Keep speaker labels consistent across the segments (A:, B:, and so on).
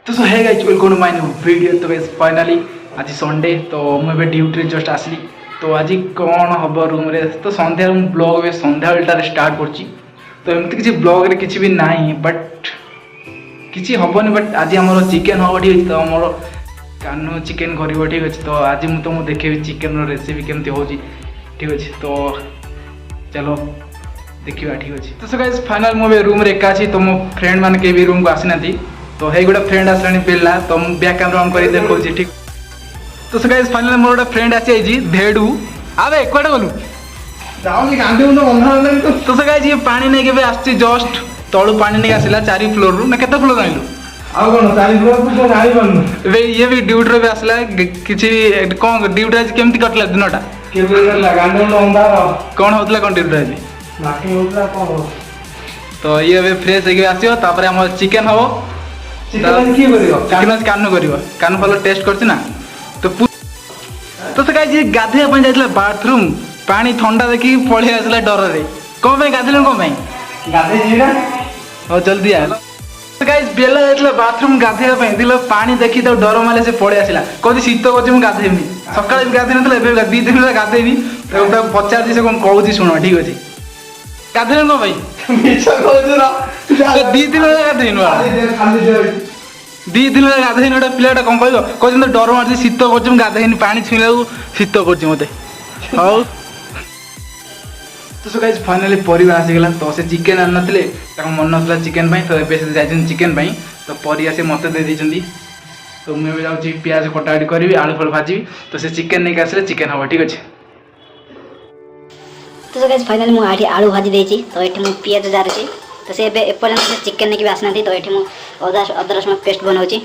A: तो so hi guys welcome to my new video. तो guys finally आज Sunday तो मुझे ड्यूटी जस्ट आसली। तो आज कौन हम रूम रे तो संध्या ब्लॉग संध्या बेलटार स्टार्ट कर। तो एमती किसी ब्लॉग रे किसी भी नहीं बट किसी हेनी बट आज आम चिकेन हम ठीक तो आम कानू चिकेन कर ठीक अच्छे। तो आज मुझे तुमको देखेबी चिकेन रेसिपी केमती हो ठीक अच्छे। तो चलो देखा ठीक अच्छे। तो गाइस फाइनल मुझे रूम रे एका अच्छी। तो मो फ्रेंड मैंने के भी रूम को आसी ना। तो हे गोटे फ्रेंड आसला पिला तो बैक कैमरा ऑन कर देखो ठीक। तो से गाइस फाइनल मोर गोटे फ्रेंड आसी भेड़ू आबे कुआडे गलु तो से गाइस ये पानी नहीं के आसी जस्ट तलू पानी नहीं आसला 4 फ्लोर रु ना केते फ्लोर आइलु ये भी ड्यूटी भी आसला किसी कौन ड्यूटी आज केमती कटला दिनटा कौन होतला कौन ड्यूटी आज तो ये भी फ्रेश होके आसियो। तापर हम चिकेन हो चिकेन कानू कानू भल टेस्ट कर ना। तो से गाइस ये गाधेया जाइए बाथरूम पानी ठंडा देखी पलि आसला डर रे कौन गाधेल कौन हो जल्दी आ। तो गाइस बेला जाइए बाथरूम गाधेया दिल पानी देखी तो डर मारे से पलि आसला कभी शीत कर गाधेबनी सकाल गाधे ना 2 दिन गाधेबी पचार से कौन कहूँ शुण ठीक अच्छे गाधेल कौन भाई 2 दिन गाधेन 2 दिन गाधेन गोटे पिलाटा कौन कह डर मार शीत कर गाधेन पानी छुईला शीत कर मत हाउ। तो गाइस फाइनली परिवा आसीगला। तो से चिकेन आन नथिले मन नथला चिकेन पाई तो एबे से जाइछन चिकेन पाई। तो परिया से मते दे दैछंदी। तो मैं भी जाउची प्याज कटाकटी करबी आलू फल भाजी। तो से चिकेन नहीं आसले चिकेन हबो ठीक अछि।
B: तो गाइस फाइनली मु आठी आलू भाजी देछि। तो एठी मु प्याज जारछि। तो से एपर्यंत से चिकेन नहीं आसना थी। तो ये मु अदा रसुण पेस्ट बनाऊँ।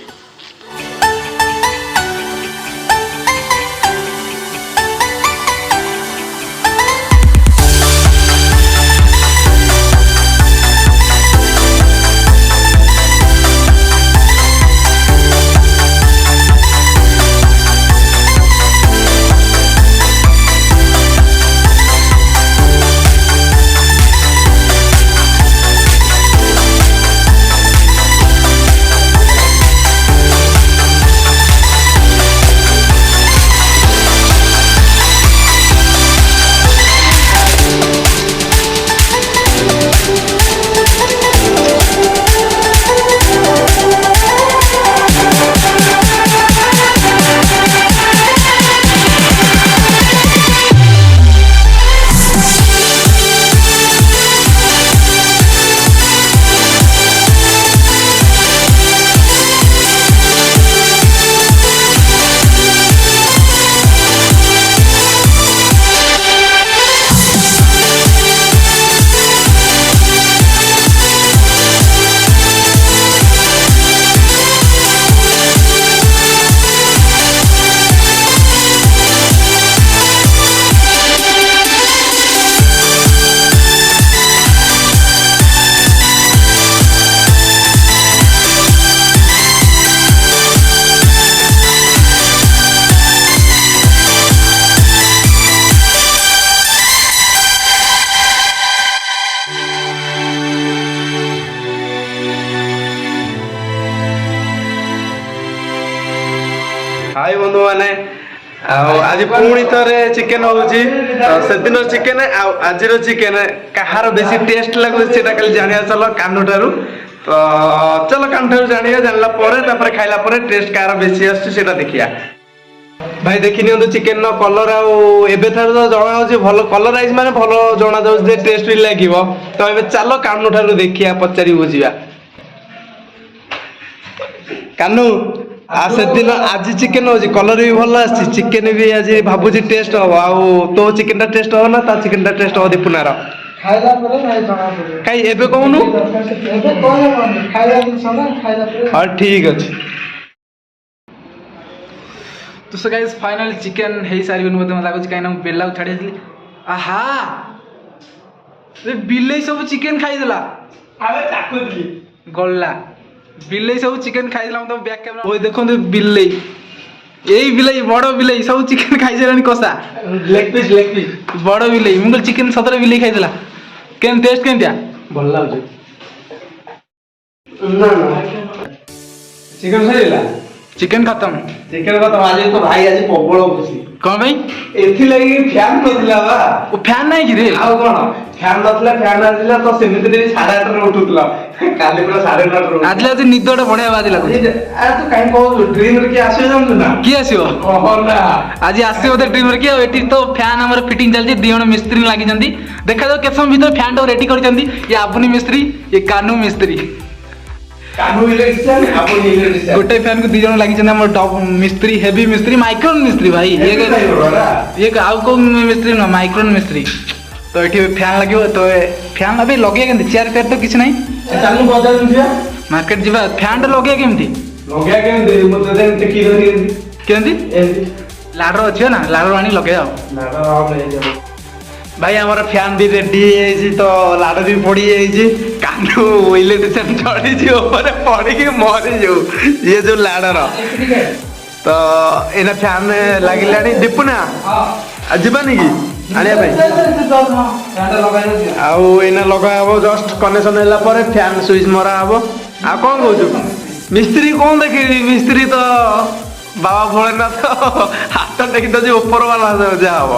C: हाय बंधु मैंने आज पुणी थे चिकेन होदिन चिकेन आज चिकेन कहार बेसी टेस्ट लगुच खाली जाना चलो कानू ठारू। तो चलो कानू ठारू जाना जानला खाइला टेस्ट कहार बेसी आसा देखिया भाई देखी नि चिकेन कलर आबे जना भल कलराइज माने भल जना जाऊँ टेस्ट भी लगे। तो ए चलो कानू ठारू देखिया पचारि बुझा कानू से दिन आज चिकेन हो कलर भी भल आसी चिकेन भी आज भावुँ टेस्ट हम आउ तो चिकेन टेस्ट हो ना ता चिकेन टेस्ट हो दीपुनार कहीं एबे कहूनु हाँ ठीक अच्छे।
A: तो से गाइस फाइनल चिकेन हे सारी मत लगुच कहीं बेला छाड़ी आहा बिले सब चिकेन खाईदेला गला बिले सब चिकेन खाईदेला मतलब बैक कैमरा ओए देखो बिले यही बिलाई बड़ बिलाई सब चिकेन खाई सारे कषा
C: लेग पीस
A: बड़ बिलाई मुझे चिकेन सतरे बिलाई खाईदेला केन टेस्ट केमतिया
C: भल लागुଛି ଚିକେନ ସରିଲା
A: ଚିକେନ ଖତମ।
C: ଚିକେନ କଥା ଆଜି ତ ଭାଇ ଆଜି ପ୍ରବଳ ଖୁସି
A: କଣ ଭାଇ?
C: ଏଥିଲାଗି ଫ୍ୟାନ ନଥିଲା ବା
A: ଓ ଫ୍ୟାନ୍ ନାହିଁ କି ରେ?
C: ଆଉ କଣ ଫ୍ୟାନ ନଥିଲା ଫ୍ୟାନ ଆସିଲା ତ ସେମିତି 8:30ରେ ଉଠୁଥିଲା କାଲି ପୁରା 9:30ରେ
A: ଆଜି ନିଦଟା ବଢିଆ ବାଜି ଲାଗୁଛି।
C: ଆରେ ତୁ କାଇଁ କହୁଛୁ ଡ୍ରିମରେ କିଏ ଆସିବ ଜାଣିଛୁ ନା?
A: କିଏ ଆସିବ?
C: କହନା
A: ଆଜି ଆସିବ ବୋଧେ ଡ୍ରିମରେ କିଏ? ଆଉ ଏଠି ତ ଫ୍ୟାନ୍ ଆମର ଫିଟିଂ ଚାଲିଛି, 2 ଜଣ ମିସ୍ତ୍ରୀ ଲାଗିଛନ୍ତି। ଦେଖାଯାଉ କେତେ ସମୟ ଭିତରେ ଫ୍ୟାନ୍ ଟାକୁ ରେଡି କରିଛନ୍ତି। ଇଏ ଆବୁନି ମିସ୍ତ୍ରୀ, ଇଏ କାନୁ ମିସ୍ତ୍ରୀ।
C: କାନୁ ଇଲେକ୍ଟ୍ରିସିଆନ ଆବୁନି ଇଲେକ୍ଟ୍ରିସିଆନ
A: ଗୋଟେ ଫ୍ୟାନ୍ କୁ 2 ଜଣ ଲାଗିଛନ୍ତି ଆମର ଟପ୍ ମିସ୍ତ୍ରୀ, ହେଭି ମିସ୍ତ୍ରୀ, ମାଇକ୍ରୋନ ମିସ୍ତ୍ରୀ ଭାଇ। ଇଏ ଆଉ କୋଉ ମିସ୍ତ୍ରୀ ନୁହଁ, ମାଇକ୍ରୋନ ମିସ୍ତ୍ରୀ। ତ ଏଠି ଫ୍ୟାନ୍ ଲାଗିବ। ତ ଫ୍ୟାନ୍ ଏବେ ଲଗେଇବା କେମିତି? ଚେୟାର ଫେୟାର ତ କିଛି ନାହିଁ।
C: ଚାଲୁ ବଜାର ଯିବା
A: ମାର୍କେଟ ଯିବା। ଫ୍ୟାନ୍ ଟା ଲଗେଇବା କେମିତି?
C: ଲଗେଇବା କେମିତି ମୁଁ ତତେ ଟେକି ଧରି
A: କେମିତି?
C: ଏମିତି
A: ଲାଡର ଅଛି ନା, ଲାଡର ଆଣି ଲଗେଇବା ଆଉ।
C: ଭାଇ ଆମର ଫ୍ୟାନ୍ ବି ରେଡି ହେଇଯାଇଛି ତ ଲାଡ ବି ପଡି ଯାଇଛି। କାନୁ ଇଲେକ୍ଟ୍ରିସିଆନ ଚଢିଛି ଉପରେ ପଡିକି ମରିଯିବ ଇଏ ଯୋଉ ଲାଡର। ତ ଏଇନା ଫ୍ୟାନ୍ ଲାଗିଲାଣି ଦୀପୁନା ଯିବାନି କି ଆଣିବା ପାଇଁ? ଆଉ ଏଇନା ଲଗା ହବ, ଜଷ୍ଟ କନେକ୍ସନ ହେଲା ପରେ ଫ୍ୟାନ୍ ସୁଇଚ୍ ମରା ହବ। ଆଉ କଣ କହୁଛୁ? ମିସ୍ତ୍ରୀ କଣ ଦେଖିବି? ମିସ୍ତ୍ରୀ ତ ବାବା ଭୋଳେନାଥ ହାତ ଟେକି ଦଉଛି ଉପର ବାଲା ଯାହା ହବ।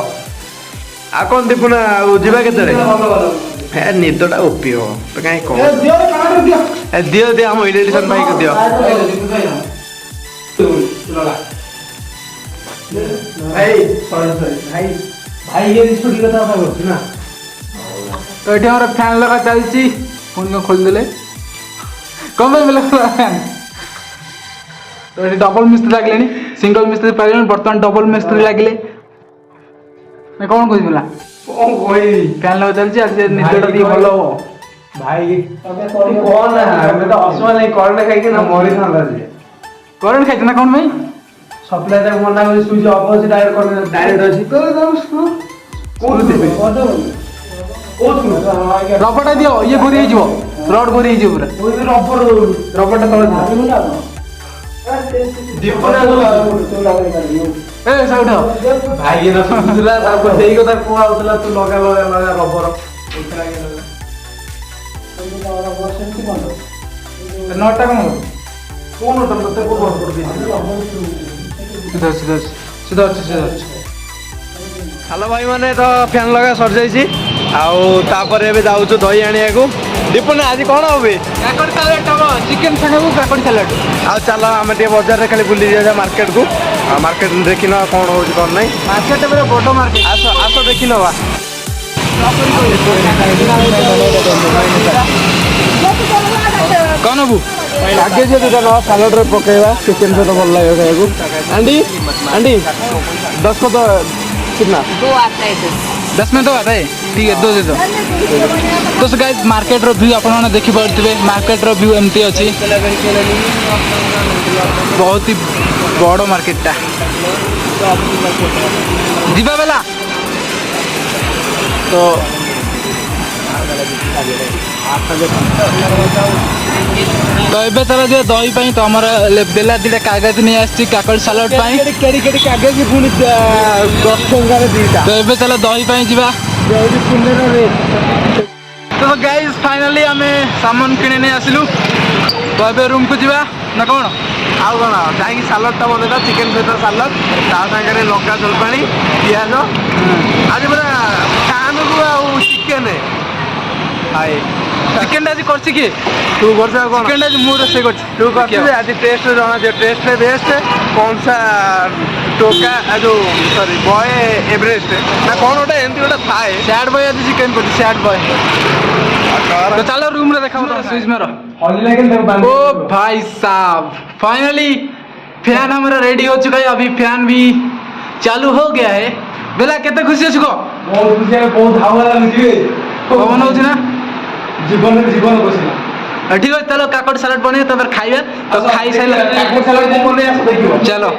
C: ଆଉ କଣ ଦୀପୁନା ଆଉ ଯିବା କେତେବେଳେ? ହେ ନିଦଟା ଓପି ହବ ତ କାହିଁ କହ। ଦିଅ ଦିଅ ଆମ ଇଲେକ୍ଟ୍ରିସିଆନ ଭାଇକୁ ଦିଅ।
A: ତ ଏଠି ଆମର ଫ୍ୟାନ୍ ଲଗା ଚାଲିଛି। ପୁଣି କଣ ଖୋଲିଦେଲେ? କଣ ପାଇଁ ଫ୍ୟାନ୍? ତ ଏଠି ଡବଲ ମିସ୍ତ୍ରୀ ଲାଗିଲେଣି, ସିଙ୍ଗଲ ମିସ୍ତ୍ରୀ ପାଇଲେଣି, ବର୍ତ୍ତମାନ ଡବଲ ମିସ୍ତ୍ରୀ ଲାଗିଲେ। କଣ କହିଥିଲା?
C: କଣ କହିବି?
A: ଫ୍ୟାନ୍ ଲଗା ଚାଲିଛି। ଆଜି ନିଦଟା ଟିକେ ଭଲ ହବ।
C: ଭାଇ କଣ ନା ଅସୁବିଧା ନାହିଁ, କରେଣ୍ଟ ଖାଇକି ନା ମରିଥାନ୍ତା ଯେ।
A: କରେଣ୍ଟ ଖାଇଛି ନା କଣ ପାଇଁ?
C: ସପ୍ଲାଇ ତାକୁ ମନା କରି ସୁଇଚ୍ ଅଫ୍ ଅଛି, ଡାଇରେକ୍ଟ ଅଛି।
A: ରବରଟା ଦିଅ, ଇଏ ଘୁରି ହେଇଯିବ, ରଡ୍ ଘୁରି ହେଇଯିବ ପୁରା।
C: ରବରଟା ତଳେ
A: ଏ ସାଉଠ
C: ଭାଇ ଶୁଣୁଥିଲା ତାକୁ ସେଇ କଥା କୁହାଉଥିଲା ତୁ ଲଗା ଲଗା ଲଗା ରବର।
A: ନଅଟା କଣ ସିଧା ଅଛି।
C: ହ୍ୟାଲୋ ଭାଇ ମାନେ, ତ ଫ୍ୟାନ୍ ଲଗା ସରିଯାଇଛି। ଆଉ ତାପରେ ଏବେ ଯାଉଛୁ ଦହି ଆଣିବାକୁ। ଦୀପୁନା ଆଜି କଣ ହବେ?
A: କାକୁଡି ସାଲାଡ ହବ, ଚିକେନ ସାଙ୍ଗକୁ କାକୁଡି ସାଲାଡ।
C: ଆଉ ଚାଲ ଆମେ ଟିକେ ବଜାରରେ ଖାଲି ବୁଲି ଯିବା ମାର୍କେଟକୁ। ଆଉ ମାର୍କେଟ ଦେଖିନବା କଣ ହଉଛି କଣ ନାହିଁ।
A: ମାର୍କେଟ ପୁରା ବଡ ମାର୍କେଟ।
C: ଆସ ଆସ ଦେଖିନବା।
A: କଣ ହବୁ?
C: ଆଗେ ଯେ ଦୁଇଟା ନବା ସାଲାଡରେ ପକେଇବା, ଚିକେନ ସହିତ ଭଲ ଲାଗିବ ଖାଇବାକୁ। ଆंଟି ଆंଟି 10 को तो कितना?
B: 2 आता है
A: 10 में तो आता है, ठीक है 2 दे दो। तो गाइस मार्केट रो व्यू आपण माने देखि पारथिबे। मार्केट रो व्यू एमती अछि, बहुत ही बड़ मार्केट टा। जीवा बेला तो तो एबे चला जे दही पई तो हमर बेला दिटा कागज नहीं आछि काकड़ सलाड पई।
C: केड़ी केड़ी कागज पुनी 10 टंका रे दीटा।
A: तो एबे चला दही पई जीवा। तो गाइस फाइनली हमें सामान किने नहीं आसिलु। तो एबे रूम को जीवा ना कोन?
C: आउ कोन जाई सालाडटा बनेला, चिकेन सହିତ सालाड ता संगे लंका जलपानी पियाज। आज पूरा खान को आउ चिकेन हाय
A: चिकेन आज करछि की
C: तू करछ कोन?
A: चिकेन आज मु रोसे करछि।
C: तू करछ आज टेस्ट जाना जे टेस्ट है बेस्ट कौन सा टोका जो सॉरी बॉय एवरेस्ट ना कौन ओटा एमती ओटा थाए।
A: सैड बॉय आज चिकेन करछि, सैड बॉय। तो चलो रूम रे देखाओ तो स्विच में रह। ओ भाई साहब फाइनली फैन हमारा रेडी हो चुका है। अभी फैन भी चालू हो गया है। बेला केते खुशी अछि को?
C: बहुत खुशी है, बहुत हवा लाଗୁଛି
A: पवन होछि ना
C: जीवन बसिला।
A: ठीक है चलो काकड़ सलाड बने तो खाइबा। तो खाई साइला
C: काकड़ सलाड बने आस देखियो।
A: चलो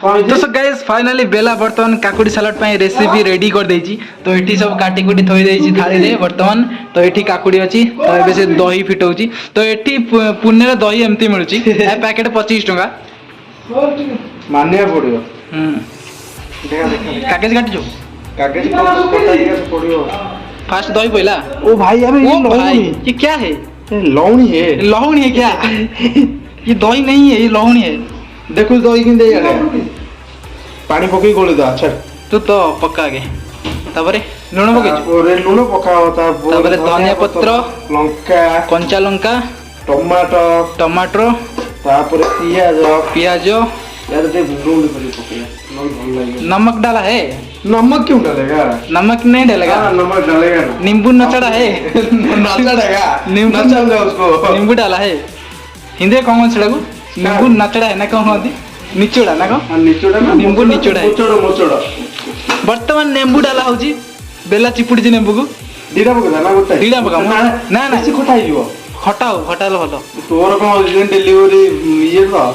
A: तो सो गाइस फाइनली बेला वर्तमान काकुड़ी सलाड पाई रेसिपी रेडी कर देछि। तो एठी सब काटी कुटी थोई देछि थाली रे वर्तमान। तो एठी काकुड़ी अछि, तो एबे से दही फिटौछि। तो एठी पुणे रे दही एम्ति मिलुछि, ए पैकेट 25 टका
C: मानिया पड़ियो। देखा
A: कागज काटी जो
C: कागज कटाइगा पड़ियो।
A: फास्ट दही पहिला।
C: ओ भाई अबे ये
A: ओ भाई
C: लौंगी
A: ये क्या है?
C: लौंगी है।
A: लौंगी है क्या? ये दही नहीं है, ये लहुणी है।
C: देखु दही कि पानी पकई गोली दो। अच्छा
A: तू तो पक्का आगे तापरे लुण पकेच
C: तापरे लुण पकाओ
A: तापरे धनिया पत्र
C: लंका
A: कंचा लंका
C: टमाटो
A: टमाटर
C: तापरे
A: पियाज
C: यार दे गुंड कर पकेला नमक भल लगे।
A: नमक डाला है?
C: नमक क्यों डालेगा?
A: नमक नहीं डालेगा।
C: नमक डालेगा ना।
A: नींबू नचड़ा है?
C: नचड़ेगा
A: नींबू
C: नचाऊंगा उसको।
A: नींबू डाला है हिंदी कौन कौन छड़ा को नींबू नचड़ा है ना कौन कहती निचोड़ा ना कौन
C: निचोड़ा ना
A: नींबू निचोड़ा है
C: मोचड़ो मोचड़ो
A: वर्तमान नींबू डाला होची बेला चिपुड़ी नींबू को
C: दीटा पका ना गोटा
A: दीटा पका ना ना
C: ऐसे खटा हियो
A: खटाओ खटालो भलो
C: तोर कोन जेन डिलीवरी ये तो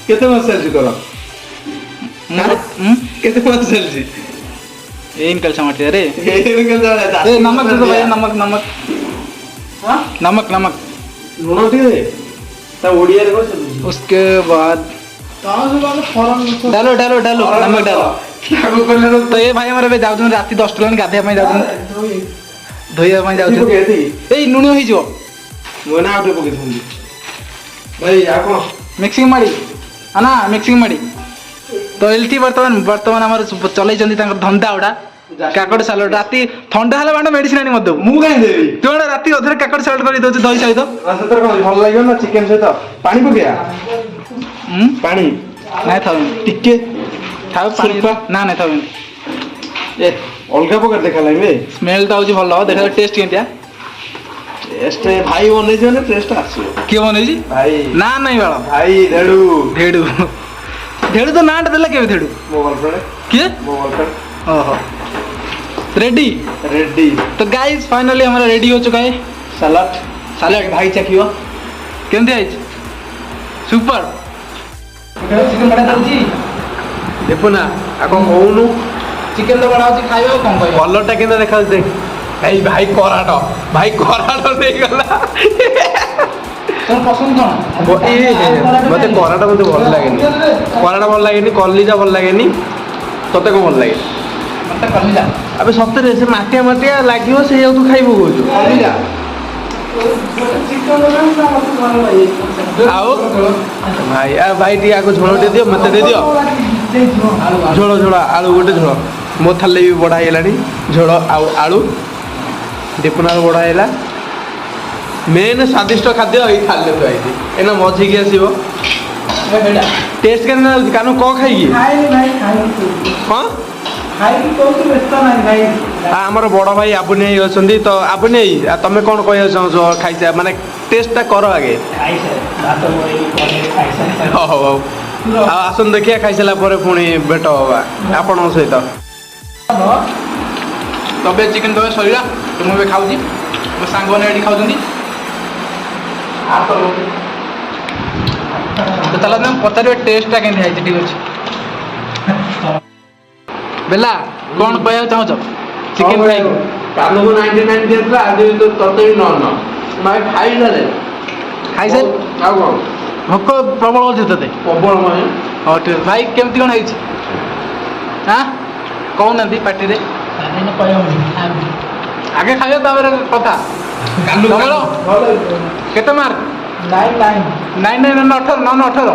C: केते मास चलची तोरा केते मास चलची
A: ಏನ್ ಕೆಲಸ ಮಾಡ್ತಿದ್ದಾರೆ
C: ए
A: नमक दे दो भैया नमक नमक
C: हां
A: नमक नमक
C: लूण दे ता ओडिया रे को
A: उसके बाद
C: कहां से बात फॉरन
A: डालो डालो डालो नमक डालो
C: लागू करले
A: तो ये भाई हमारे जाउछन राती 10 टलन गाधे ପାଇଁ जाउछन धोइया ପାଇଁ जाउछन एई नुणी होई जो
C: मोना आउटे पके थंदी भाई आ कोन
A: मिक्सिंग माडी आना मिक्सिंग माडी तो एलटी वर्तमान हमर चलै जंदी तांकर धंदा उडा काकड़ सालड राती ठंडा हला बांड मेडिसिन आनी मत
C: मु काई देबी
A: तू राती अधर काकड़ सालड करी दो दही सहित
C: सतर कोन भल लागियो ना चिकन सहित पानी पकेया पानी
A: नाय थाउ
C: टिके
A: थाउ पानी ना नाय थाउ
C: ए अलगा पकर देखा लागबे
A: स्मेल त होजी भलो देखा टेस्ट केंतिया
C: टेस्ट भाई बनै जो ने टेस्ट आसी
A: के बनै जी
C: भाई
A: ना नहीं बाळा
C: भाई धेडू
A: धेडू धेडू तो नाट देला के धेडू
C: मोबाइल फ्रेंड
A: के
C: मोबाइल फ्रेंड
A: ओहो रेडी
C: रेडी
A: तो गाइस फाइनली हमारा रेडी हो चुका है
C: सलाद
A: सलाड भाई चखियो केंति आइछ सुपर चिकन बड़ा दउची
C: देखो ना आको कहूनु
A: चिकन तो बड़ा होची खाइबो कम कहबो
C: कलरटा केना देखा दे भाई भाई कराटो नहीं गला
A: तोर पसंद कोन
C: ए मते कराटा मते भल लागेनी कराटा भल लागेनी कलिजा भल लागेनी तते को भल लागे
A: मते कलिजा
C: अबे सतरे से माटिया माटिया लागियो से तू खाइबो कोजो
A: कलिजा आओ
C: भाई आ भाई टी आको झोल दे दियो मते दे दियो झोल झोल आलू गोटे झोल मो थाले भी बड़ा हेलानी झोल आलू डिपनार बड़ा हेला मेन स्वादिष्ट खाद्य एई थाले तो आइती एना मझी के आसीबो टेस्ट केना कानो को खाइगी हां
A: खाई तो व्यस्त नहीं भाई
C: आमर बड़ भाई आबुनी अछंदी तो आबुनी तमे कोन कहय छ खाइसा माने टेस्टटा करो आगे हो आसन देखिया खाइसला परे पुणी बेट होबा आपण सहित
A: तबे चिकन तबे सरीला तो मैं खाऊजी मो सांग ने एडी खाउजंदी तो चला ना पचारे टेस्टटा केंति आइछ ठीक अछि बेला कौन कहया चाहछ चिकन फ्राई
C: कालो को 99 दियला आज तो तते न न माय खाइ दले
A: खाइ से
C: आ कोन
A: भोक प्रबल होछ तते
C: प्रबल माय
A: हां ठीक भाई केमति कोन आइछ हां कौन नदी पार्टी रे आगे खाइयो ताबरे कथा कालू कालो केते मार्क 99 9 18 9 18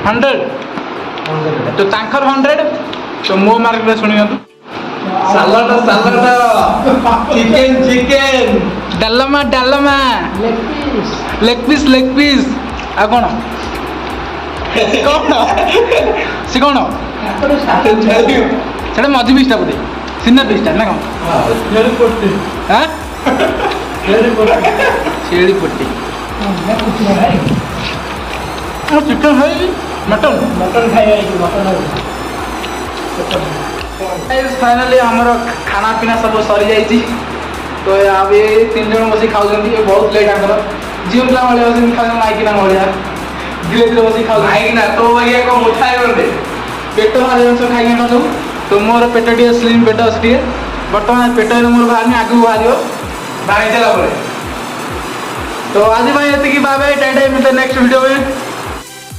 A: 100 तो तांकर 100 तो मो मार्क रे सुनियो तो
C: salad chicken
A: dalma leg piece आ कोन से कोन सेटा मझी पीसटा बोधे सिन्ना पीसटा ना कोन हां छेड़ी पट्टी चिकन है मटन खाइए फाइनली हमार खाना पीना सब सरी जाइए तो अब ये 3 जन बस खाऊ बहुत लेट आकर झील पिला भाई बस खाऊ माइकिना भाया धीरे धीरे बस खाऊ
C: माइकिना तो भैया को मुठाई करदे
A: पेट भारी जिन खाई सब तो मोर पेट टे स्लिम पेट अच्छे बर्तमान पेट मोर बाहर आगे बाहर
C: बाहर चला
A: तो आज भाई ये बाय बाय टाटा नेक्स्ट वीडियो में